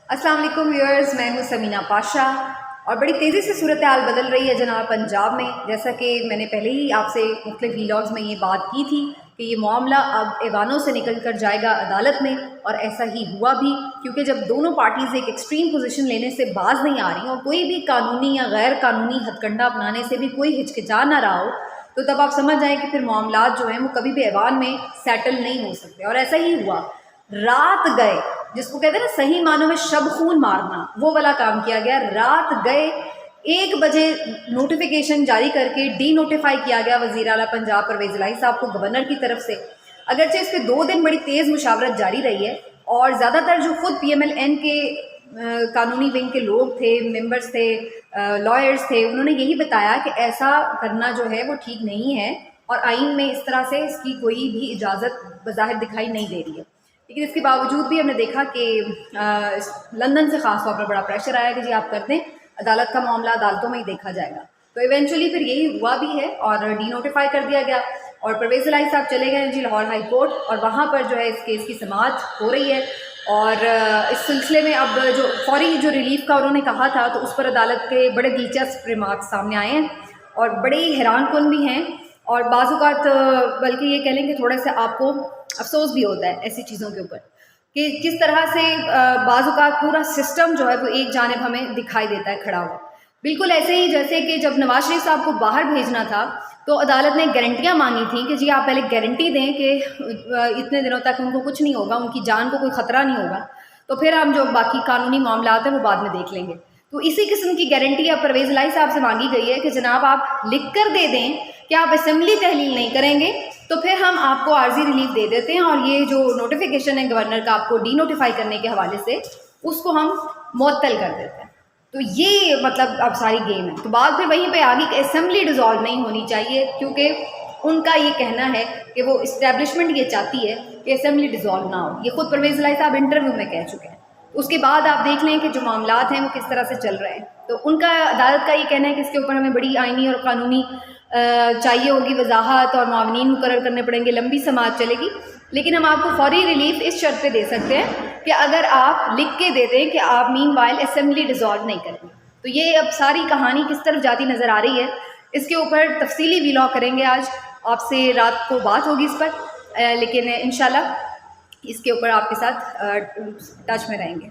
अस्सलाम वालेकुम व्यूअर्स, मैं हूं समीना पाशा और बड़ी तेज़ी से सूरत हाल बदल रही है जनाब पंजाब में। जैसा कि मैंने पहले ही आपसे मुख्तलिफ व्लॉग्स में ये बात की थी कि ये मामला अब ऐवानों से निकल कर जाएगा अदालत में, और ऐसा ही हुआ भी, क्योंकि जब दोनों पार्टीज़ एक एक्सट्रीम पोजीशन लेने से बाज नहीं आ रही और कोई भी कानूनी या गैर कानूनी हथकंडा अपनाने से भी कोई हिचकिचा ना रहा हो, तो तब आप समझ जाएँ कि फिर मामलात जो हैं वो कभी भी ऐवान में सेटल नहीं हो सकते। और ऐसा ही हुआ, रात गए, जिसको कहते हैं ना सही मानों में शब खून मारना, वो वाला काम किया गया। रात गए 1 बजे नोटिफिकेशन जारी करके डी नोटिफाई किया गया वज़ीर आला पंजाब परवेज़ इलाही साहब को गवर्नर की तरफ से। अगरचे इस पर 2 दिन बड़ी तेज़ मुशावरत जारी रही है, और ज़्यादातर जो खुद PMLN के कानूनी विंग के लोग थे, मेंबर्स थे, लॉयर्स थे, उन्होंने यही बताया कि ऐसा करना जो है वो ठीक नहीं है, और आइन में इस तरह से इसकी कोई भी इजाज़त बज़ाहिर दिखाई नहीं दे रही है। लेकिन इसके बावजूद भी हमने देखा कि लंदन से ख़ास तौर पर बड़ा प्रेशर आया कि जी आप कर दें, अदालत का मामला अदालतों में ही देखा जाएगा। तो इवेंचुअली फिर यही हुआ भी है और डी नोटिफाई कर दिया गया, और परवेज़ इलाही साहब चले गए जी लाहौर हाई कोर्ट, और वहाँ पर जो है इस केस की समाअत हो रही है। और इस सिलसिले में अब जो फौरी जो रिलीफ का उन्होंने कहा था, तो उस पर अदालत के बड़े दिलचस्प रिमार्क्स सामने आए हैं और बड़े हैरान कुन भी हैं, और बाज़ औक़ात बल्कि ये कह लें कि थोड़ा सा आपको अफसोस भी होता है ऐसी चीज़ों के ऊपर कि किस तरह से बाज़ औक़ात पूरा सिस्टम जो है वो एक जानिब हमें दिखाई देता है खड़ा हुआ। बिल्कुल ऐसे ही जैसे कि जब नवाज शरीफ साहब को बाहर भेजना था, तो अदालत ने गारंटियाँ मांगी थी कि जी आप पहले गारंटी दें कि इतने दिनों तक उनको कुछ नहीं होगा, उनकी जान को कोई ख़तरा नहीं होगा, तो फिर हम जो बाकी कानूनी मामलात हैं वो बाद में देख लेंगे। तो इसी किस्म की गारंटी अब परवेज़ इलाही साहब से मांगी गई है कि जनाब आप लिख कर दे दें कि आप असेंबली तहलील नहीं करेंगे, तो फिर हम आपको आर्जी रिलीफ दे देते हैं, और ये जो नोटिफिकेशन है गवर्नर का आपको डी नोटिफाई करने के हवाले से, उसको हम मुअत्तल कर देते हैं। तो ये मतलब अब सारी गेम है। तो बात फिर वहीं पे आ गई कि असेंबली डिज़ोल्व नहीं होनी चाहिए, क्योंकि उनका ये कहना है कि वो इस्टेब्लिशमेंट ये चाहती है कि असेंबली डिज़ोल्व ना हो। ये खुद परवेज़ इलाही साहब इंटरव्यू में कह चुके हैं। उसके बाद आप देख लें कि जो मामलात हैं वो किस तरह से चल रहे हैं। तो उनका अदालत का ये कहना है कि इसके ऊपर हमें बड़ी आइनी और कानूनी चाहिए होगी वजाहत, और मुआवनीन मुकर्रर करने पड़ेंगे, लंबी समाअत चलेगी। लेकिन हम आपको फौरी रिलीफ इस शर्त पे दे सकते हैं कि अगर आप लिख के दे दें कि आप मीनवाइल असेंबली डिज़ोल्व नहीं करेंगे। तो ये अब सारी कहानी किस तरफ जाती नज़र आ रही है, इसके ऊपर तफसीली व्लॉग करेंगे आज। आपसे रात को बात होगी इस पर, लेकिन इंशाल्लाह इसके ऊपर आपके साथ टच में रहेंगे।